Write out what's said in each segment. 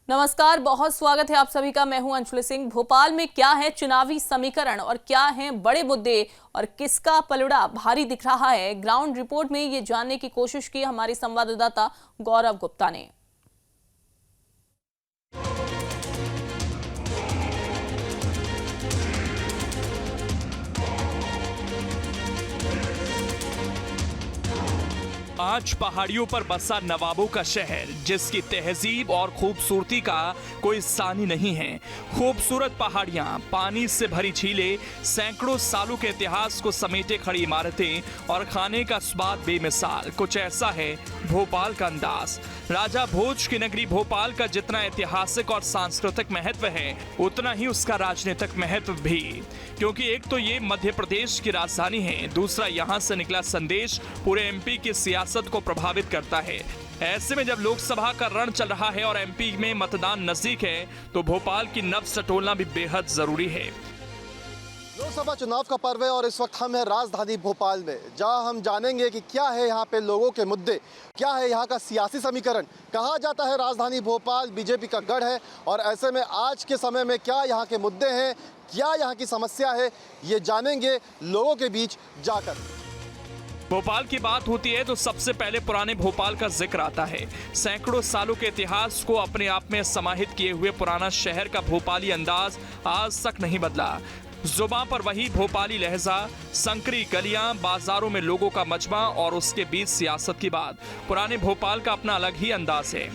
नमस्कार, बहुत स्वागत है आप सभी का। मैं हूं अंशुल सिंह। भोपाल में क्या है चुनावी समीकरण और क्या हैं बड़े मुद्दे और किसका पलड़ा भारी दिख रहा है, ग्राउंड रिपोर्ट में ये जानने की कोशिश की हमारे संवाददाता गौरव गुप्ता ने। पांच पहाड़ियों पर बसा नवाबों का शहर, जिसकी तहजीब और खूबसूरती का कोई सानी नहीं है। खूबसूरत पहाड़ियां, पानी से भरी झीलें, सैकड़ों सालों के इतिहास को समेटे खड़ी इमारतें और खाने का स्वाद बेमिसाल। कुछ ऐसा है भोपाल का अंदाज। राजा भोज की नगरी भोपाल का जितना ऐतिहासिक और सांस्कृतिक महत्व है, उतना ही उसका राजनीतिक महत्व भी, क्योंकि एक तो ये मध्य प्रदेश की राजधानी है, दूसरा यहाँ से निकला संदेश पूरे एमपी की सियासत को प्रभावित करता है। ऐसे में जब लोकसभा का रण चल रहा है और एमपी में मतदान नजदीक है, तो भोपाल की नब्ज टटोलना भी बेहद जरूरी है। लोकसभा चुनाव का पर्व है और इस वक्त हम हैं राजधानी भोपाल में, जहां हम जानेंगे कि क्या है यहाँ पे लोगों के मुद्दे, क्या है यहाँ का सियासी समीकरण। कहा जाता है राजधानी भोपाल बीजेपी का गढ़ है, और ऐसे में आज के समय में क्या यहाँ के मुद्दे हैं, क्या यहाँ की समस्या है, ये जानेंगे लोगों के बीच जाकर। भोपाल की बात होती है तो सबसे पहले पुराने भोपाल का जिक्र आता है। सैकड़ों सालों के इतिहास को अपने आप में समाहित किए हुए पुराना शहर का भोपाली अंदाज आज तक नहीं बदला। जुबान पर वही भोपाली लहजा, संकरी गलियां, बाजारों में लोगों का मजमा और उसके बीच सियासत की बात। पुराने भोपाल का अपना अलग ही अंदाज है।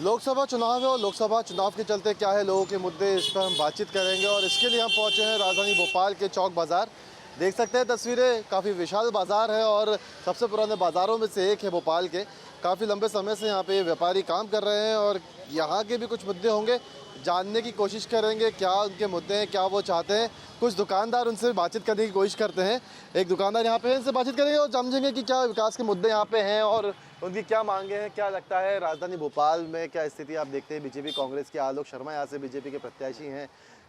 लोकसभा चुनाव है और लोकसभा चुनाव के चलते क्या है लोगों के मुद्दे, इस पर हम बातचीत करेंगे। और इसके लिए हम पहुंचे हैं राजधानी भोपाल के चौक बाजार। देख सकते हैं तस्वीरें, काफ़ी विशाल बाजार है और सबसे पुराने बाज़ारों में से एक है भोपाल के। काफ़ी लंबे समय से यहाँ पे व्यापारी काम कर रहे हैं और यहाँ के भी कुछ मुद्दे होंगे, जानने की कोशिश करेंगे क्या उनके मुद्दे हैं, क्या वो चाहते हैं। कुछ दुकानदार, उनसे बातचीत करने की कोशिश करते हैं। एक दुकानदार यहाँ पे है, इनसे बातचीत करेंगे और समझेंगे कि क्या विकास के मुद्दे यहाँ पे हैं और उनकी क्या मांगे हैं। क्या लगता है राजधानी भोपाल में क्या स्थिति आप देखते हैं? बीजेपी कांग्रेस के आलोक शर्मा यहाँ से बीजेपी के प्रत्याशी हैं।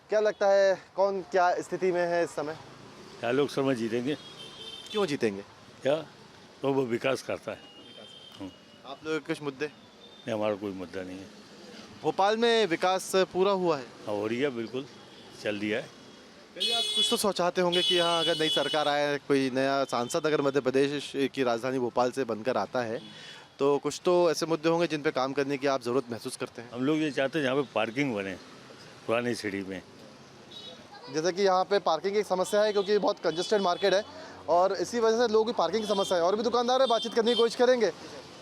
क्या लगता है कौन क्या स्थिति में है इस समय? आलोक शर्मा जीतेंगे। क्यों जीतेंगे? क्या तो वो विकास करता है। आप लोगों के कुछ मुद्दे? नहीं, हमारा कोई मुद्दा नहीं है। भोपाल में विकास पूरा हुआ है? हाँ, हो रही है, बिल्कुल चल दिया है। पहले आप कुछ तो सोचाते होंगे कि हाँ, अगर नई सरकार आए, कोई नया सांसद अगर मध्य प्रदेश की राजधानी भोपाल से बनकर आता है, तो कुछ तो ऐसे मुद्दे होंगे जिन पे काम करने की आप ज़रूरत महसूस करते हैं। हम लोग ये चाहते हैं यहाँ पे पार्किंग बने पुरानी सिटी में। जैसे कि यहाँ पे पार्किंग की एक समस्या है, क्योंकि बहुत कंजेस्टेड मार्केट है और इसी वजह से लोगों की पार्किंग की समस्या है। और भी दुकानदार है, बातचीत करने की कोशिश करेंगे।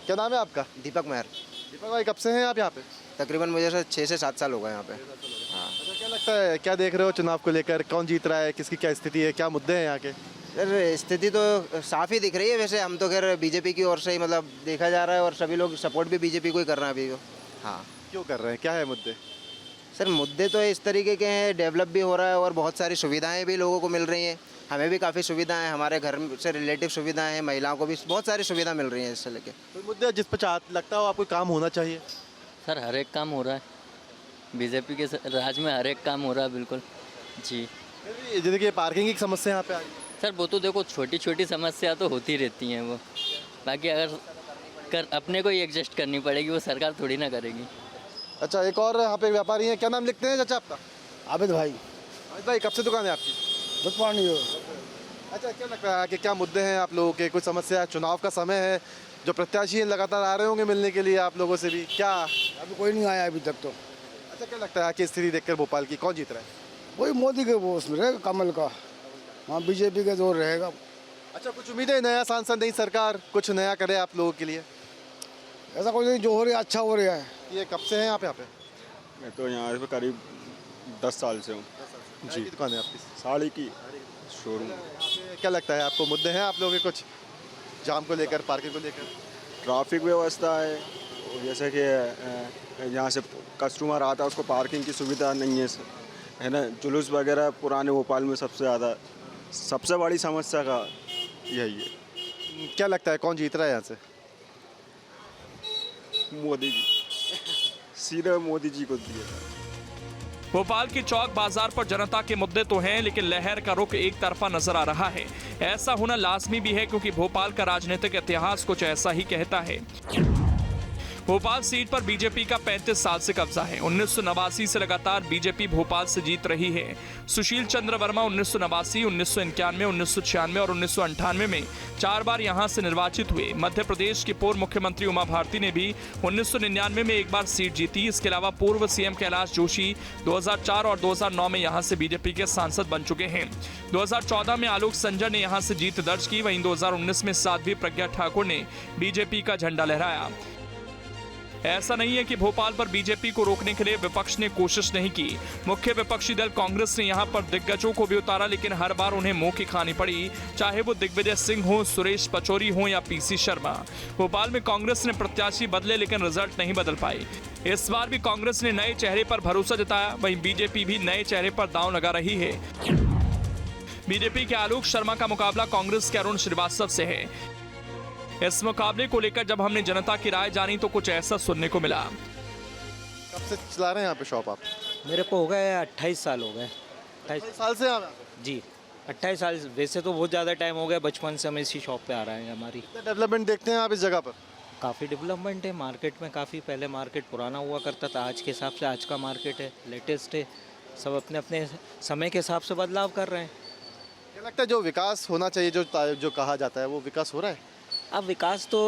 क्या नाम है आपका? दीपक मेहर। दीपक भाई, कब से हैं आप यहाँ पे? तकरीबन मुझे 6 से 7 साल हो गए यहाँ पे। हाँ। अच्छा, क्या लगता है, क्या देख रहे हो चुनाव को लेकर? कौन जीत रहा है, किसकी क्या स्थिति है, क्या मुद्दे हैं यहाँ के? सर, स्थिति तो साफ ही दिख रही है। वैसे हम तो खैर बीजेपी की ओर से ही मतलब देखा जा रहा है और सभी लोग सपोर्ट भी बीजेपी को ही कर रहे हैं अभी। हाँ। क्यों कर रहे हैं, क्या है मुद्दे? सर, मुद्दे तो इस तरीके के हैं, डेवलप भी हो रहा है और बहुत सारी सुविधाएं भी लोगों को मिल रही हैं। हमें भी काफ़ी सुविधाएं हैं, हमारे घर से रिलेटिव सुविधाएं हैं, महिलाओं को भी बहुत सारी सुविधा मिल रही हैं इससे लेके। कोई मुद्दे जिस पर लगता हो आपको काम होना चाहिए? सर, हर एक काम हो रहा है बीजेपी के राज में, हर एक काम हो रहा है बिल्कुल जी। जैसे कि पार्किंग की समस्या यहाँ पे आ गई। सर, वो तो देखो छोटी छोटी समस्या तो होती रहती हैं, वो बाकी अगर अपने को ही एडजस्ट करनी पड़ेगी, वो सरकार थोड़ी ना करेगी। अच्छा, एक और यहाँ पे व्यापारी हैं, क्या नाम लिखते हैं चाचा आपका? आबिद भाई। आबिद भाई, कब से दुकान है आपकी? दुकानी हो। अच्छा, क्या लगता है कि क्या मुद्दे हैं आप लोगों के? कुछ समस्या? चुनाव का समय है, जो प्रत्याशी हैं लगातार आ रहे होंगे मिलने के लिए आप लोगों से भी, क्या? अभी कोई नहीं आया अभी तक तो। अच्छा, क्या लगता है कि स्थिति देखकर भोपाल की कौन जीत रहा है? वही मोदी के वो उसमें रहेगा, कमल का। हाँ, बीजेपी का जोर रहेगा। अच्छा, कुछ उम्मीद है नया सांसद, नई सरकार कुछ नया करे आप लोगों के लिए? ऐसा कोई नहीं, जो हो रहा है अच्छा हो रहा है। ये कब से हैं आप यहाँ पे? मैं तो यहाँ पे करीब 10 साल से हूँ जी। दुकान है आपकी? साड़ी की शोरूम। क्या लगता है आपको, मुद्दे हैं आप लोगों के कुछ जाम को लेकर, पार्किंग को लेकर? ट्रैफिक व्यवस्था है, और जैसे कि यहाँ से कस्टमर आता है उसको पार्किंग की सुविधा नहीं है ना। जुलूस वगैरह पुराने भोपाल में सबसे बड़ी समस्या का यही है। क्या लगता है कौन जीत रहा है यहाँ से? मोदी जी, सीधे मोदी जी को दिए। भोपाल की चौक बाजार पर जनता के मुद्दे तो हैं, लेकिन लहर का रुख एक तरफा नजर आ रहा है। ऐसा होना लाजमी भी है, क्योंकि भोपाल का राजनीतिक इतिहास कुछ ऐसा ही कहता है। भोपाल सीट पर बीजेपी का 35 साल से कब्जा है। 1989 से लगातार बीजेपी भोपाल से जीत रही है। सुशील चंद्र वर्मा 1989, 1991, 1996 और 1998 में 4 बार यहां से निर्वाचित हुए। मध्य प्रदेश के पूर्व मुख्यमंत्री उमा भारती ने भी 1999 में एक बार सीट जीती। इसके अलावा पूर्व सीएम कैलाश जोशी 2004 और 2009 में यहां से बीजेपी के सांसद बन चुके हैं। 2014 में आलोक संजय ने यहां से जीत दर्ज की। वहीं 2019 में साध्वी प्रज्ञा ठाकुर ने बीजेपी का झंडा लहराया। ऐसा नहीं है कि भोपाल पर बीजेपी को रोकने के लिए विपक्ष ने कोशिश नहीं की। मुख्य विपक्षी दल कांग्रेस ने यहां पर दिग्गजों को भी उतारा, लेकिन हर बार उन्हें मुंह की खानी पड़ी, चाहे वो दिग्विजय सिंह हो, सुरेश पचौरी हो या पीसी शर्मा। भोपाल में कांग्रेस ने प्रत्याशी बदले, लेकिन रिजल्ट नहीं बदल पाई। इस बार भी कांग्रेस ने नए चेहरे पर भरोसा जताया। वहीं बीजेपी भी नए चेहरे पर दांव लगा रही है। बीजेपी के आलोक शर्मा का मुकाबला कांग्रेस के अरुण श्रीवास्तव से है। इस मुकाबले को लेकर जब हमने जनता की राय जानी तो कुछ ऐसा सुनने को मिला। कब से चला रहे हैं यहाँ पे शॉप आप? मेरे को हो गए 28 साल हो गए। 28 साल से यहाँ पे? जी 28 साल। वैसे तो बहुत ज़्यादा टाइम हो गया, बचपन से हम इसी शॉप पे आ रहे हैं। हमारी डेवलपमेंट देखते हैं आप इस जगह पर? काफ़ी डेवलपमेंट है मार्केट में। काफ़ी पहले मार्केट पुराना हुआ करता था, आज के हिसाब से आज का मार्केट है लेटेस्ट है। सब अपने अपने समय के हिसाब से बदलाव कर रहे हैं। क्या लगता है जो विकास होना चाहिए, जो कहा जाता है, वो विकास हो रहा है? अब विकास तो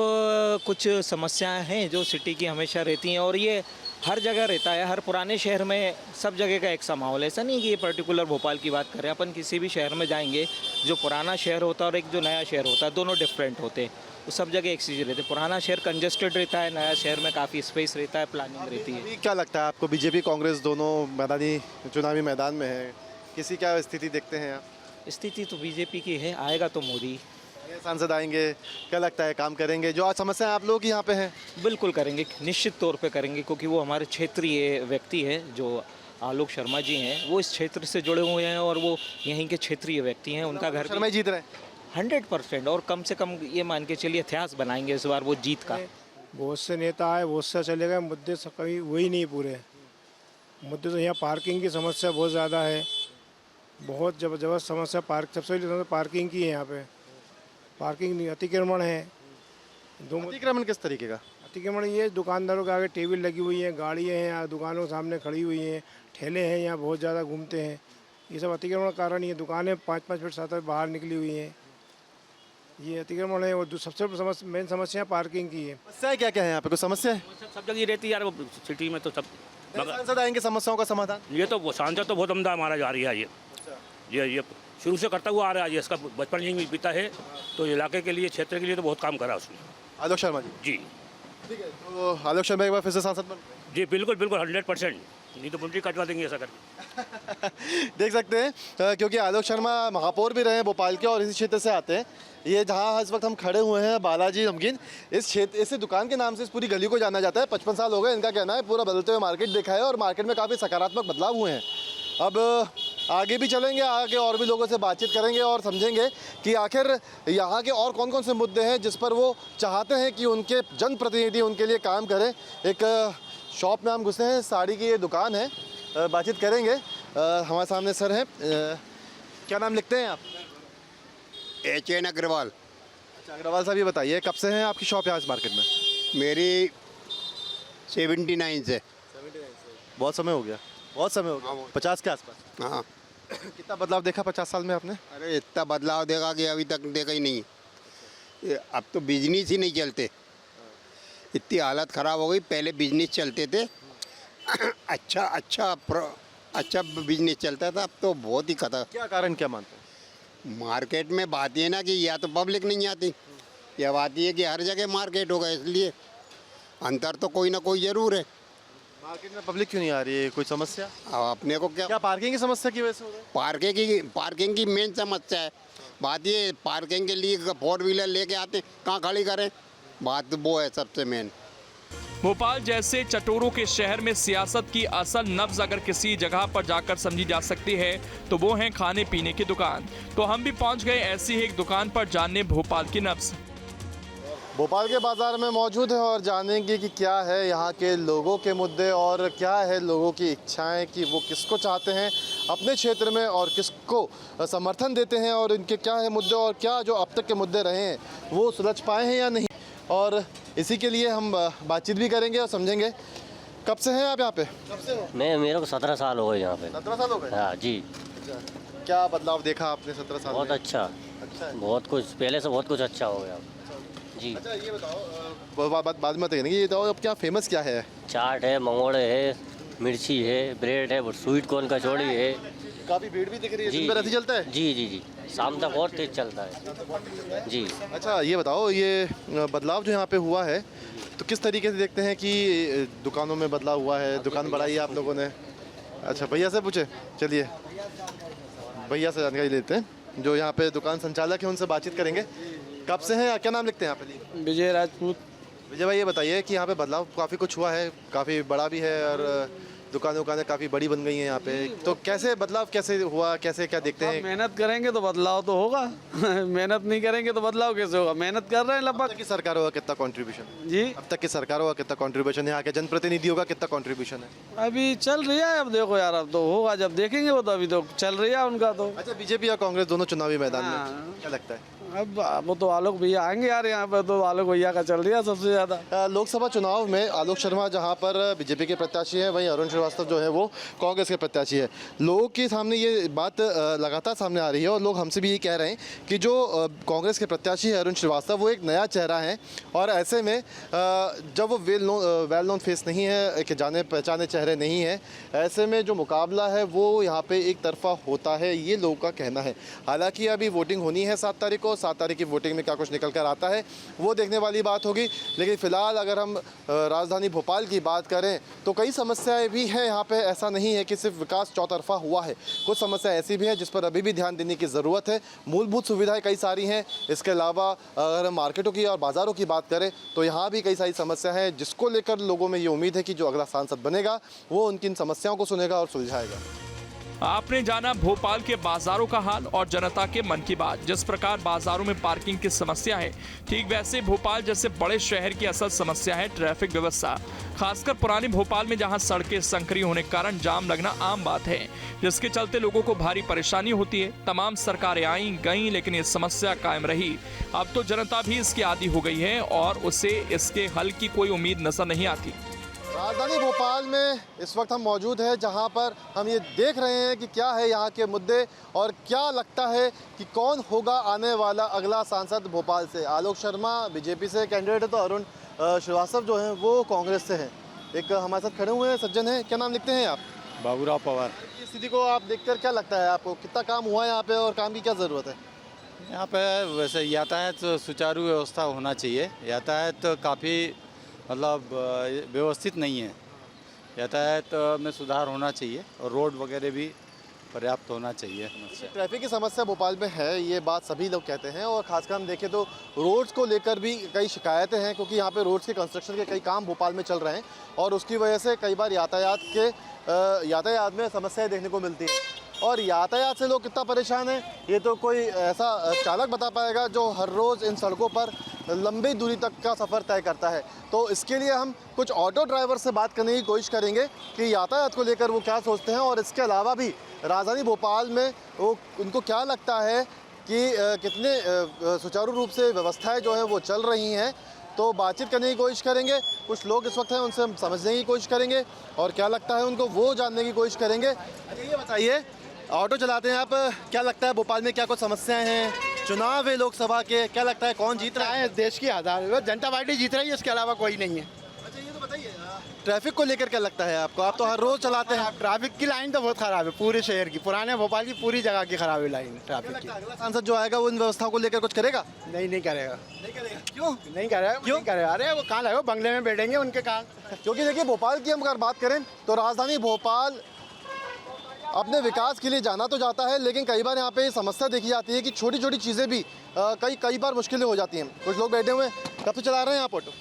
कुछ समस्याएं हैं जो सिटी की हमेशा रहती हैं, और ये हर जगह रहता है। हर पुराने शहर में सब जगह का एक सा माहौल है। ऐसा नहीं कि ये पर्टिकुलर भोपाल की बात करें, अपन किसी भी शहर में जाएंगे, जो पुराना शहर होता है और एक जो नया शहर होता है, दोनों डिफरेंट होते हैं। वो सब जगह एक चीज़ रहती है। पुराना शहर कंजेस्टेड रहता है, नया शहर में काफ़ी स्पेस रहता है, प्लानिंग रहती है। अभी क्या लगता है आपको, बीजेपी कांग्रेस दोनों मैदानी चुनावी मैदान में है, किसी क्या स्थिति देखते हैं आप? स्थिति तो बीजेपी की है। आएगा तो मोदी। ये सांसद आएंगे, क्या लगता है काम करेंगे? जो आज समस्या आप लोग यहाँ पे हैं? बिल्कुल करेंगे, निश्चित तौर पे करेंगे, क्योंकि वो हमारे क्षेत्रीय व्यक्ति है। जो आलोक शर्मा जी हैं वो इस क्षेत्र से जुड़े हुए हैं और वो यहीं के क्षेत्रीय व्यक्ति हैं। उनका घर शर्मा जीत रहे हैं 100%, और कम से कम ये मान के चलिए इतिहास बनाएंगे इस बार वो जीत का। बहुत से नेता आए, बहुत से चले गए, मुद्दे से कभी वही नहीं पूरे। मुद्दे तो यहाँ पार्किंग की समस्या बहुत ज़्यादा है, बहुत ज़बरदस्त समस्या। सबसे ज़्यादा पार्किंग की है यहाँ पे। पार्किंग नहीं, अतिक्रमण है। अतिक्रमण किस तरीके का? अतिक्रमण ये दुकानदारों के आगे टेबल लगी हुई है, गाड़ियाँ हैं यहाँ दुकानों के सामने खड़ी हुई हैं, ठेले हैं यहाँ बहुत ज़्यादा घूमते हैं। ये सब अतिक्रमण का कारण ही है। दुकानें 5-5 फीट 7 फीट बाहर निकली हुई हैं। ये अतिक्रमण है। और सबसे मेन समस्या पार्किंग की है। समस्या क्या क्या है यहाँ पे? कुछ समस्या है? सब जगह रहती है यार, वो सिटी में तो सब। सांसद आएंगे समस्याओं का समाधान? ये तो वो सांसद तो बहुत उम्दा हमारा जा रही है। ये शुरू से करता हुआ आ रहा है। इसका बचपन यहीं बीता है, तो इलाके के लिए, क्षेत्र के लिए तो बहुत काम करा उसने। आलोक शर्मा जी? ठीक है, तो आलोक शर्मा एक बार फिर से सांसद बन? जी बिल्कुल बिल्कुल 100%। नहीं तो मुंडी कटवा देंगे ऐसा करके। देख सकते हैं क्योंकि आलोक शर्मा महापौर भी रहे हैं भोपाल के और इसी क्षेत्र से आते हैं। ये जहाँ इस वक्त हम खड़े हुए हैं, बालाजी नमकीन, इस क्षेत्र, इस दुकान के नाम से इस पूरी गली को जाना जाता है। 55 साल हो गए इनका कहना है। पूरा बदलते हुए मार्केट देखा है और मार्केट में काफ़ी सकारात्मक बदलाव हुए हैं। अब आगे भी चलेंगे, आगे और भी लोगों से बातचीत करेंगे और समझेंगे कि आखिर यहाँ के और कौन कौन से मुद्दे हैं जिस पर वो चाहते हैं कि उनके जनप्रतिनिधि उनके लिए काम करें। एक शॉप में हम घुसे हैं, साड़ी की ये दुकान है, बातचीत करेंगे। हमारे सामने सर हैं, क्या नाम लिखते हैं आप? HN अग्रवाल। अच्छा अग्रवाल साहब, ये बताइए कब से हैं आपकी शॉप यहाँ इस मार्केट में? मेरी 79 से। बहुत समय हो गया? बहुत समय हो गया, 50 के आसपास। हाँ। कितना बदलाव देखा 50 साल में आपने? अरे इतना बदलाव देखा कि अभी तक देखा ही नहीं। अब तो बिजनेस ही नहीं चलते, इतनी हालत ख़राब हो गई। पहले बिजनेस चलते थे, अच्छा बिजनेस चलता था। अब तो बहुत ही खतरा। क्या कारण क्या मानते हैं? मार्केट में बात ये ना कि या तो पब्लिक नहीं आती, या बात ये कि हर जगह मार्केट होगा, इसलिए अंतर तो कोई ना कोई ज़रूर है। मार्केट में पब्लिक क्यों नहीं आ रही है? कोई समस्या? अब अपने को क्या पार्किंग की समस्या की वजह से हो रहा है? पार्किंग की मेन समस्या है। बात ये पार्किंग के लिए 4 व्हीलर लेके आते, कहाँ खड़ी करें? बात वो है सबसे मेन। भोपाल जैसे चटोरों के शहर में सियासत की असल नब्ज अगर किसी जगह पर जाकर समझी जा सकती है तो वो है खाने पीने की दुकान। तो हम भी पहुंच गए ऐसी ही एक दुकान पर जानने भोपाल की नब्ज। भोपाल के बाजार में मौजूद है और जानेंगे कि क्या है यहाँ के लोगों के मुद्दे और क्या है लोगों की इच्छाएं, कि वो किसको चाहते हैं अपने क्षेत्र में और किसको समर्थन देते हैं, और इनके क्या है मुद्दे और क्या जो अब तक के मुद्दे रहे हैं वो सुलझ पाए हैं या नहीं। और इसी के लिए हम बातचीत भी करेंगे और समझेंगे। कब से हैं आप यहाँ पे? कब से हो? मैं मेरे को 17 साल हो गए यहाँ पे। 17 साल हो गए? हाँ जी। क्या बदलाव देखा आपने 17 साल बहुत में? अच्छा, अच्छा है। बहुत कुछ पहले से बहुत कुछ अच्छा हो गया जी। अच्छा ये बताओ, बाद में बताइए, ये बताओ अब क्या फेमस क्या है? चाट है, मंगोड़े है, मिर्ची है, ब्रेड है, स्वीट कॉर्न कचौड़ी है। काफ़ी भीड़ भी दिख रही है, जी दिन भर ऐसे ही चलता है? जी जी जी, शाम तक और तेज चलता है जी। अच्छा ये बताओ, ये बदलाव जो यहाँ पे हुआ है तो किस तरीके से देखते हैं कि दुकानों में बदलाव हुआ है? दुकान बढ़ाई है आप लोगों ने? अच्छा भैया से पूछे, चलिए भैया से जानकारी लेते हैं जो यहाँ पे दुकान संचालक है, उनसे बातचीत करेंगे। कब से हैं, क्या नाम लिखते हैं यहाँ पे? विजय राजपूत। विजय भाई ये बताइए कि यहाँ पे बदलाव काफ़ी कुछ हुआ है, काफ़ी बड़ा भी है और दुकानें काफ़ी बड़ी बन गई हैं यहाँ पे, तो कैसे बदलाव कैसे हुआ, कैसे क्या देखते हैं? मेहनत करेंगे तो बदलाव तो होगा। मेहनत नहीं करेंगे तो बदलाव कैसे होगा? मेहनत कर रहे हैं अब लगभग। तक की सरकारों का कितना कंट्रीब्यूशन? जी अब तक की सरकारों का कितना कंट्रीब्यूशन है? यहाँ के जनप्रतिनिधियों का कितना कंट्रीब्यूशन है? अभी चल रही है, अब देखो यार, अब तो होगा जब देखेंगे, वो तो अभी तो चल रही है उनका तो। अच्छा बीजेपी या कांग्रेस दोनों चुनावी मैदान में, हाँ। क्या लगता है? अब वो तो आलोक भैया आएंगे यार, यहाँ पे तो आलोक भैया का चल रही है सबसे ज़्यादा। लोकसभा चुनाव में आलोक शर्मा जहां पर बीजेपी के प्रत्याशी हैं, वहीं अरुण श्रीवास्तव जो है वो कांग्रेस के प्रत्याशी है। लोगों के सामने ये बात लगातार सामने आ रही है और लोग हमसे भी ये कह रहे हैं कि जो कांग्रेस के प्रत्याशी है अरुण श्रीवास्तव, वो एक नया चेहरा है और ऐसे में जब वो वेल नोन फेस नहीं है, एक जाने पहचाने चेहरे नहीं है, ऐसे में जो मुकाबला है वो यहाँ पे एक तरफा होता है, ये लोगों का कहना है। हालांकि अभी वोटिंग होनी है 7 तारीख को, 7 तारीख की वोटिंग में क्या कुछ निकल कर आता है वो देखने वाली बात होगी। लेकिन फिलहाल अगर हम राजधानी भोपाल की बात करें तो कई समस्याएं भी हैं यहाँ पे। ऐसा नहीं है कि सिर्फ विकास चौतरफा हुआ है, कुछ समस्या ऐसी भी हैं जिस पर अभी भी ध्यान देने की ज़रूरत है। मूलभूत सुविधाएं कई सारी हैं। इसके अलावा अगर हम मार्केटों की और बाज़ारों की बात करें तो यहाँ भी कई सारी समस्या है, जिसको लेकर लोगों में ये उम्मीद है कि जो अगला सांसद बनेगा वो उनकी इन समस्याओं को सुनेगा और सुलझाएगा। आपने जाना भोपाल के बाजारों का हाल और जनता के मन की बात। जिस प्रकार बाजारों में पार्किंग की समस्या है, ठीक वैसे भोपाल जैसे बड़े शहर की असल समस्या है ट्रैफिक व्यवस्था। खासकर पुरानी भोपाल में जहां सड़कें संकरी होने के कारण जाम लगना आम बात है, जिसके चलते लोगों को भारी परेशानी होती है। तमाम सरकारें आई गईं लेकिन ये समस्या कायम रही। अब तो जनता भी इसकी आदी हो गई है और उसे इसके हल की कोई उम्मीद नजर नहीं आती। राजधानी भोपाल में इस वक्त हम मौजूद हैं जहां पर हम ये देख रहे हैं कि क्या है यहाँ के मुद्दे और क्या लगता है कि कौन होगा आने वाला अगला सांसद भोपाल से। आलोक शर्मा बीजेपी से कैंडिडेट है तो अरुण श्रीवास्तव जो हैं वो कांग्रेस से हैं। एक हमारे साथ खड़े हुए हैं सज्जन हैं, क्या नाम लिखते हैं आप? बाबूराव पवार। इस स्थिति को आप देखकर क्या लगता है आपको, कितना काम हुआ है यहाँ पे और काम की क्या ज़रूरत है? यहाँ पे वैसे यातायात सुचारू व्यवस्था होना चाहिए। यातायात काफ़ी मतलब व्यवस्थित नहीं है, यातायात में सुधार होना चाहिए और रोड वगैरह भी पर्याप्त होना चाहिए। ट्रैफिक की समस्या भोपाल में है, ये बात सभी लोग कहते हैं और खासकर हम देखें तो रोड्स को लेकर भी कई शिकायतें हैं, क्योंकि यहाँ पे रोड्स के कंस्ट्रक्शन के कई काम भोपाल में चल रहे हैं और उसकी वजह से कई बार यातायात में समस्याएं देखने को मिलती हैं। और यातायात से लोग कितना परेशान हैं ये तो कोई ऐसा चालक बता पाएगा जो हर रोज़ इन सड़कों पर लंबी दूरी तक का सफ़र तय करता है। तो इसके लिए हम कुछ ऑटो ड्राइवर से बात करने की कोशिश करेंगे कि यातायात को लेकर वो क्या सोचते हैं और इसके अलावा भी राजधानी भोपाल में वो उनको क्या लगता है कि कितने सुचारू रूप से व्यवस्थाएं जो है वो चल रही हैं। तो बातचीत करने की कोशिश करेंगे, कुछ लोग इस वक्त हैं उनसे हम समझने की कोशिश करेंगे और क्या लगता है उनको वो जानने की कोशिश करेंगे। अच्छा ये बताइए, ऑटो चलाते हैं आप, क्या लगता है भोपाल में क्या कुछ समस्याएं हैं? चुनाव है लोकसभा के, क्या लगता है कौन जीत रहा है? देश की आधार जनता पार्टी जीत रही है, इसके अलावा कोई नहीं है। अच्छा ये तो बताइए, ट्रैफिक को लेकर क्या लगता है आपको? आप तो हर रोज चलाते हैं। ट्रैफिक की लाइन तो बहुत खराब है पूरे शहर की, पुराने भोपाल की पूरी जगह की खराब है लाइन ट्रैफिक की। अगला सांसद जो आएगा वो इन व्यवस्थाओं को लेकर कुछ करेगा? नहीं करेगा। नहीं करेगा, क्यों नहीं करेगा? क्यों करेगा? अरे वो कहाँ लगे, बंगले में बैठेंगे उनके कहाँ। क्योंकि देखिए भोपाल की हम अगर बात करें तो राजधानी भोपाल अपने विकास के लिए जाना तो जाता है, लेकिन कई बार यहाँ पे समस्या देखी जाती है कि छोटी छोटी चीज़ें भी कई बार मुश्किलें हो जाती हैं। कुछ लोग बैठे हुए हैं, कब से चला रहे हैं आप ऑटो?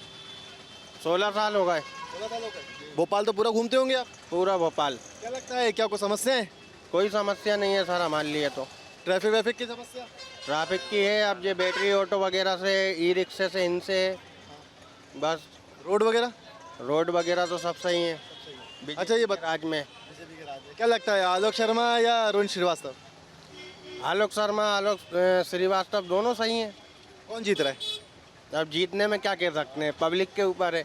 16 साल हो गए। 16 साल हो गए। भोपाल तो पूरा घूमते होंगे आप? पूरा भोपाल। क्या लगता है क्या कोई समस्या है? कोई समस्या नहीं है सर हमारे लिए तो। ट्रैफिक वैफिक की समस्या? ट्रैफिक की है, अब ये बैटरी ऑटो वगैरह से, ई रिक्शे से, इनसे बस। रोड वगैरह? रोड वगैरह तो सब सही है। अच्छा ये राज में क्या लगता है, आलोक शर्मा या अरुण श्रीवास्तव? आलोक शर्मा, आलोक श्रीवास्तव दोनों सही हैं। कौन जीत रहा है? अब जीतने में क्या कह सकते हैं, पब्लिक के ऊपर है।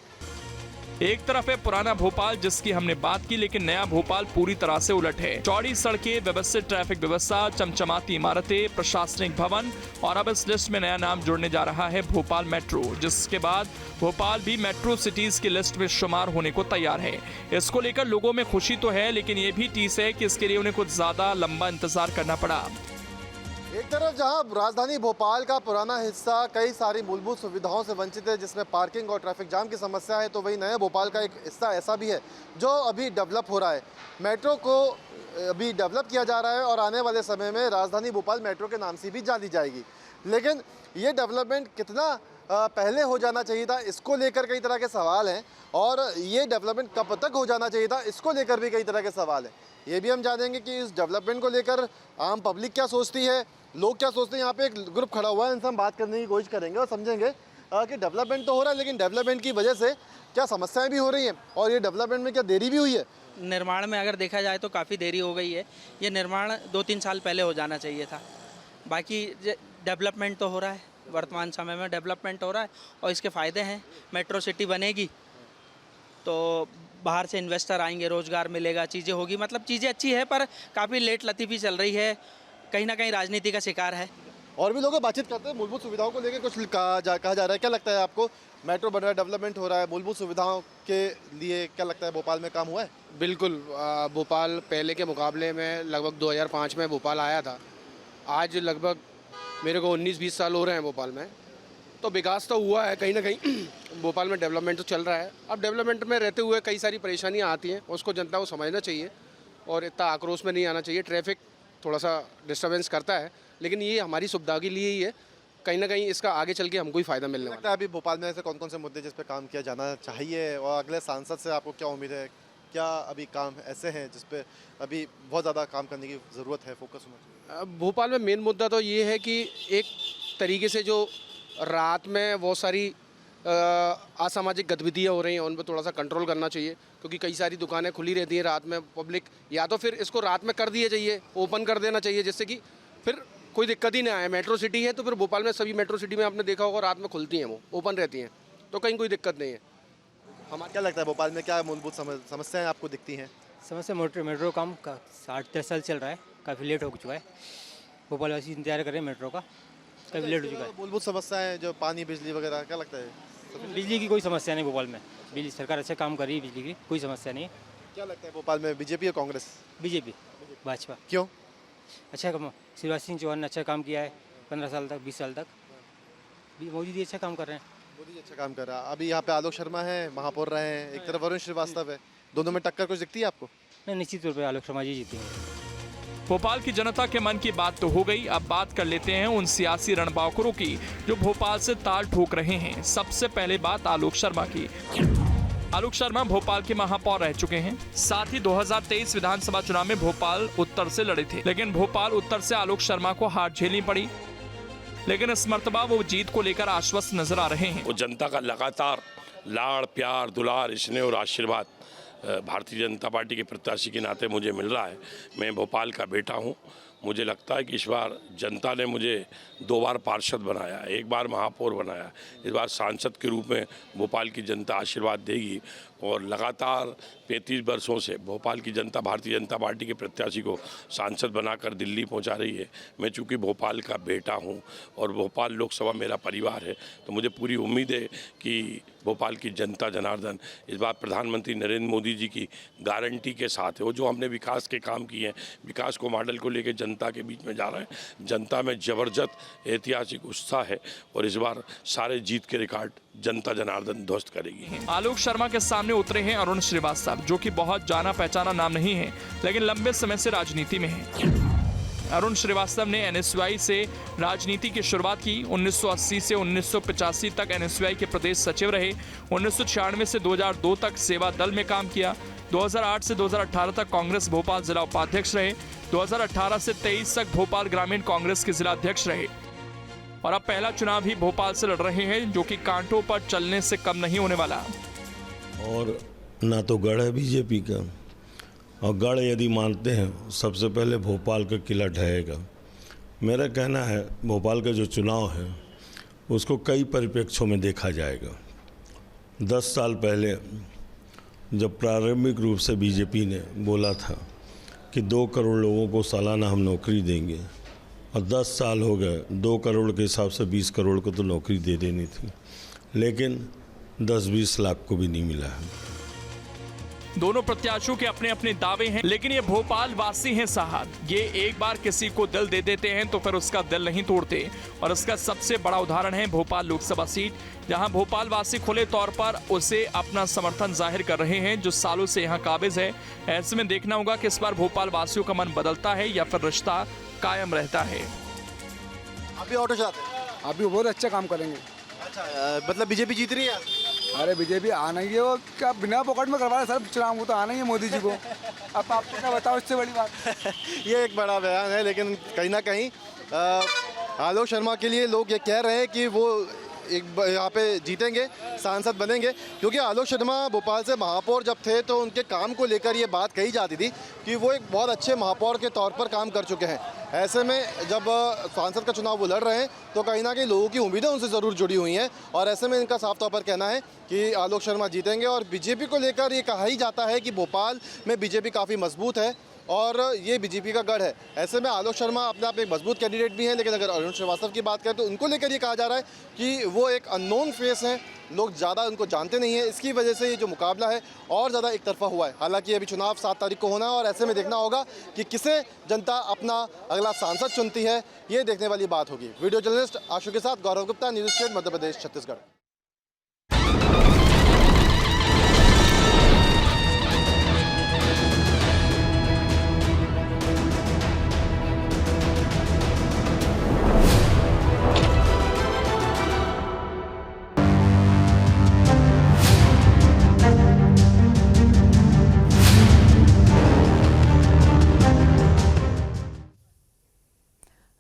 एक तरफ है पुराना भोपाल जिसकी हमने बात की, लेकिन नया भोपाल पूरी तरह से उलट है। चौड़ी सड़कें, व्यवस्थित ट्रैफिक व्यवस्था, चमचमाती इमारतें, प्रशासनिक भवन और अब इस लिस्ट में नया नाम जुड़ने जा रहा है भोपाल मेट्रो, जिसके बाद भोपाल भी मेट्रो सिटीज की लिस्ट में शुमार होने को तैयार है। इसको लेकर लोगों में खुशी तो है, लेकिन ये भी टीस है कि इसके लिए उन्हें कुछ ज्यादा लंबा इंतजार करना पड़ा। एक तरफ जहां राजधानी भोपाल का पुराना हिस्सा कई सारी मूलभूत सुविधाओं से वंचित है, जिसमें पार्किंग और ट्रैफिक जाम की समस्या है, तो वहीं नया भोपाल का एक हिस्सा ऐसा भी है जो अभी डेवलप हो रहा है। मेट्रो को अभी डेवलप किया जा रहा है और आने वाले समय में राजधानी भोपाल मेट्रो के नाम से भी जानी जाएगी। लेकिन ये डेवलपमेंट कितना पहले हो जाना चाहिए था, इसको लेकर कई तरह के सवाल हैं, और ये डेवलपमेंट कब तक हो जाना चाहिए था, इसको लेकर भी कई तरह के सवाल हैं। ये भी हम जानेंगे कि इस डेवलपमेंट को लेकर आम पब्लिक क्या सोचती है, लोग क्या सोचते हैं। यहाँ पे एक ग्रुप खड़ा हुआ है, इनसे हम बात करने की कोशिश करेंगे और समझेंगे कि डेवलपमेंट तो हो रहा है, लेकिन डेवलपमेंट की वजह से क्या समस्याएं भी हो रही हैं और ये डेवलपमेंट में क्या देरी भी हुई है। निर्माण में अगर देखा जाए तो काफ़ी देरी हो गई है। ये निर्माण 2-3 साल पहले हो जाना चाहिए था। बाकी डेवलपमेंट तो हो रहा है, वर्तमान समय में डेवलपमेंट हो रहा है और इसके फ़ायदे हैं। मेट्रो सिटी बनेगी तो बाहर से इन्वेस्टर आएंगे, रोज़गार मिलेगा, चीज़ें होगी, मतलब चीज़ें अच्छी है, पर काफ़ी लेट लतीफ़ी चल रही है, कहीं ना कहीं राजनीति का शिकार है। और भी लोग बातचीत करते हैं, मूलभूत सुविधाओं को लेकर कुछ कहा जा रहा है। क्या लगता है आपको, मेट्रो बन रहा है, डेवलपमेंट हो रहा है, मूलभूत सुविधाओं के लिए क्या लगता है भोपाल में काम हुआ है? बिल्कुल, भोपाल पहले के मुकाबले में लगभग 2005 में भोपाल आया था। आज लगभग मेरे को 19-20 साल हो रहे हैं भोपाल में, तो विकास तो हुआ है कहीं ना कहीं। भोपाल में डेवलपमेंट तो चल रहा है। अब डेवलपमेंट में रहते हुए कई सारी परेशानियां आती हैं, उसको जनता को समझना चाहिए और इतना आक्रोश में नहीं आना चाहिए। ट्रैफिक थोड़ा सा डिस्टर्बेंस करता है, लेकिन ये हमारी सुविधा के लिए ही है। कहीं ना कहीं इसका आगे चल के हमको ही फ़ायदा मिलने वाला है। अभी भोपाल में ऐसे कौन कौन से मुद्दे जिस पे काम किया जाना चाहिए और अगले सांसद से आपको क्या उम्मीद है? क्या अभी काम ऐसे हैं जिस पे अभी बहुत ज़्यादा काम करने की ज़रूरत है, फोकस होना चाहिए? भोपाल में मेन मुद्दा तो ये है कि एक तरीके से जो रात में बहुत सारी असामाजिक गतिविधियाँ हो रही हैं, उन पर थोड़ा सा कंट्रोल करना चाहिए, क्योंकि कई सारी दुकानें खुली रहती हैं रात में। पब्लिक या तो फिर इसको रात में कर दिए चाहिए, ओपन कर देना चाहिए, जिससे कि फिर कोई दिक्कत ही ना आए। मेट्रो सिटी है तो फिर भोपाल में सभी मेट्रो सिटी में आपने देखा होगा रात में खुलती हैं, वो ओपन रहती हैं, तो कहीं कोई दिक्कत नहीं है। हमारा क्या लगता है भोपाल में क्या मूलभूत समस्याएं आपको दिखती हैं? समस्या मेट्रो काम का 60 साल चल रहा है, काफ़ी लेट हो चुका है। भोपाल वासी इंतजार कर रहे हैं मेट्रो का, काफ़ी लेट हो चुका है। मूलभूत समस्याएं जो पानी, बिजली वगैरह, क्या लगता है? बिजली की कोई समस्या नहीं भोपाल में, बिजली सरकार अच्छा काम कर रही है, बिजली की कोई समस्या नहीं है। क्या लगता है भोपाल में बीजेपी या कांग्रेस? बीजेपी, भाजपा। क्यों? अच्छा काम, शिवराज सिंह चौहान ने अच्छा काम किया है 15 साल तक, 20 साल तक। मोदी जी अच्छा काम कर रहे हैं। मोदी जी अच्छा काम कर रहा है। अभी यहाँ पे आलोक शर्मा है, महापौर रहे हैं, एक तरफ वरुण श्रीवास्तव है, दोनों में टक्कर कुछ दिखती है आपको? नहीं, निश्चित तौर पर आलोक शर्मा जी जीतेंगे। भोपाल की जनता के मन की बात तो हो गई, अब बात कर लेते हैं उन सियासी रणबांकुरों की जो भोपाल से ताल ठोक रहे हैं। सबसे पहले बात आलोक शर्मा की। आलोक शर्मा भोपाल के महापौर रह चुके हैं, साथ ही 2023 विधानसभा चुनाव में भोपाल उत्तर से लड़े थे, लेकिन भोपाल उत्तर से आलोक शर्मा को हार झेलनी पड़ी, लेकिन इस मर्तबा वो जीत को लेकर आश्वस्त नजर आ रहे हैं। वो जनता का लगातार लाड़, प्यार, दुलार, स्नेह और आशीर्वाद भारतीय जनता पार्टी के प्रत्याशी के नाते मुझे मिल रहा है। मैं भोपाल का बेटा हूँ। मुझे लगता है कि इस बार जनता ने मुझे 2 बार पार्षद बनाया, 1 बार महापौर बनाया, इस बार सांसद के रूप में भोपाल की जनता आशीर्वाद देगी और लगातार 35 वर्षों से भोपाल की जनता भारतीय जनता पार्टी के प्रत्याशी को सांसद बनाकर दिल्ली पहुंचा रही है। मैं चूँकि भोपाल का बेटा हूं और भोपाल लोकसभा मेरा परिवार है, तो मुझे पूरी उम्मीद है कि भोपाल की जनता जनार्दन इस बार प्रधानमंत्री नरेंद्र मोदी जी की गारंटी के साथ है। वो जो हमने विकास के काम किए हैं, विकास को मॉडल को लेकर जनता के बीच में जा रहे हैं। जनता में जबरदस्त ऐतिहासिक उत्साह है और इस बार सारे जीत के रिकॉर्ड जनता जनार्दन ध्वस्त करेगी। आलोक शर्मा के सामने उतरे हैं अरुण श्रीवास्तव, जो कि बहुत जाना पहचाना नाम नहीं है, लेकिन लंबे समय से राजनीति में है। अरुण श्रीवास्तव ने एनएसयूआई से राजनीति की शुरुआत की। 1980 से 1985 तक एनएसयूआई के प्रदेश सचिव रहे। 1996 से 2002 तक सेवा दल में काम किया। 2008 से 2018 तक कांग्रेस भोपाल जिला उपाध्यक्ष रहे। 2018 से 23 तक भोपाल ग्रामीण कांग्रेस के जिला अध्यक्ष रहे और अब पहला चुनाव भी भोपाल से लड़ रहे हैं, जो कि कांटों पर चलने से कम नहीं होने वाला। और ना तो गढ़ है बीजेपी का, और गढ़ यदि मानते हैं सबसे पहले भोपाल का किला ढहेगा। मेरा कहना है भोपाल का जो चुनाव है उसको कई परिप्रेक्ष्यों में देखा जाएगा। 10 साल पहले जब प्रारंभिक रूप से बीजेपी ने बोला था कि 2 करोड़ लोगों को सालाना हम नौकरी देंगे, और 10 साल हो गए, 2 करोड़ के हिसाब से 20 करोड़ को तो नौकरी दे देनी थी, लेकिन 10-20 लाख को भी नहीं मिला है। दोनों प्रत्याशियों के अपने अपने दावे हैं, लेकिन ये भोपाल वासी हैं साहब। ये एक बार किसी को दिल दे देते हैं तो फिर उसका दिल नहीं तोड़ते, और इसका सबसे बड़ा उदाहरण है भोपाल लोकसभा सीट, जहां भोपाल वासी खुले तौर पर उसे अपना समर्थन जाहिर कर रहे हैं, जो सालों से यहाँ काबिज है। ऐसे में देखना होगा कि इस बार भोपाल वासियों का मन बदलता है या फिर रिश्ता कायम रहता है। अभी ऑटो चलाते हैं? आप भी बहुत अच्छा काम करेंगे। अच्छा, मतलब बीजेपी जीत रही है? अरे बीजेपी आना ही है, वो क्या बिना पॉकेट में करवा रहे सर चुनाव, वो तो आना ही है मोदी जी को। अब आपको क्या बताओ इससे बड़ी बात। ये एक बड़ा बयान है, लेकिन कहीं ना कहीं आलोक शर्मा के लिए लोग ये कह रहे हैं कि वो एक यहाँ पे जीतेंगे, सांसद बनेंगे, क्योंकि आलोक शर्मा भोपाल से महापौर जब थे तो उनके काम को लेकर ये बात कही जाती थी कि वो एक बहुत अच्छे महापौर के तौर पर काम कर चुके हैं। ऐसे में जब सांसद का चुनाव वो लड़ रहे हैं तो कहीं ना कहीं लोगों की उम्मीदें उनसे ज़रूर जुड़ी हुई हैं, और ऐसे में इनका साफ तौर पर कहना है कि आलोक शर्मा जीतेंगे। और बीजेपी को लेकर ये कहा ही जाता है कि भोपाल में बीजेपी काफ़ी मजबूत है और ये बीजेपी का गढ़ है। ऐसे में आलोक शर्मा अपने आप एक मजबूत कैंडिडेट भी हैं, लेकिन अगर अरुण श्रीवास्तव की बात करें तो उनको लेकर ये कहा जा रहा है कि वो एक अननोन फेस हैं, लोग ज़्यादा उनको जानते नहीं हैं। इसकी वजह से ये जो मुकाबला है और ज़्यादा एक तरफा हुआ है। हालांकि अभी चुनाव 7 तारीख को होना है, और ऐसे में देखना होगा कि किसे जनता अपना अगला सांसद चुनती है, ये देखने वाली बात होगी। वीडियो जर्नलिस्ट आशु के साथ गौरव गुप्ता, न्यूज़ स्टेट, मध्य प्रदेश, छत्तीसगढ़।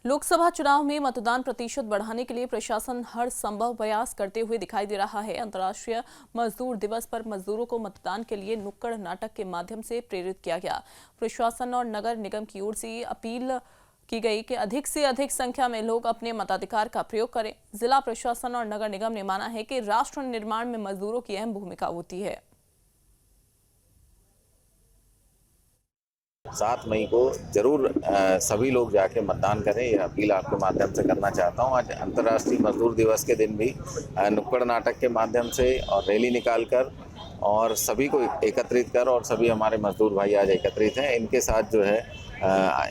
लोकसभा चुनाव में मतदान प्रतिशत बढ़ाने के लिए प्रशासन हर संभव प्रयास करते हुए दिखाई दे रहा है। अंतर्राष्ट्रीय मजदूर दिवस पर मजदूरों को मतदान के लिए नुक्कड़ नाटक के माध्यम से प्रेरित किया गया। प्रशासन और नगर निगम की ओर से अपील की गई कि अधिक से अधिक संख्या में लोग अपने मताधिकार का प्रयोग करें। जिला प्रशासन और नगर निगम ने माना है कि राष्ट्र निर्माण में मजदूरों की अहम भूमिका होती है। 7 मई को जरूर सभी लोग जाके मतदान करें, यह अपील आपके माध्यम से करना चाहता हूं। आज अंतर्राष्ट्रीय मजदूर दिवस के दिन भी नुक्कड़ नाटक के माध्यम से और रैली निकालकर और सभी को एकत्रित कर, और सभी हमारे मजदूर भाई आज एकत्रित हैं, इनके साथ जो है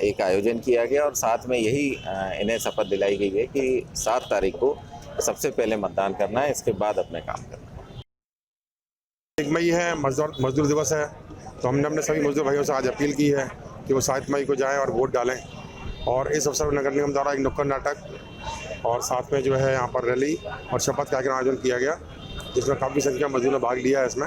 एक आयोजन किया गया, और साथ में यही इन्हें शपथ दिलाई गई है कि 7 तारीख को सबसे पहले मतदान करना है, इसके बाद अपने काम करना है। 1 मई है, मजदूर दिवस है, तो हमने अपने सभी मजदूर भाइयों से आज अपील की है कि वो 7 मई को जाएं और वोट डालें। और इस अवसर पर नगर निगम द्वारा एक नुक्कड़ नाटक और साथ में जो है यहाँ पर रैली और शपथ कार्यक्रम आयोजन किया गया, जिसमें काफ़ी संख्या में मजदूरों ने भाग लिया है इसमें।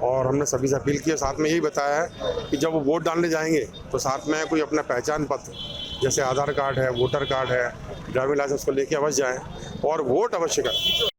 और हमने सभी से अपील की है, साथ में यही बताया है कि जब वो वोट डालने जाएंगे तो साथ में कोई अपना पहचान पत्र जैसे आधार कार्ड है, वोटर कार्ड है, ड्राइविंग लाइसेंस को लेके अवश्य जाएँ और वोट अवश्य करें।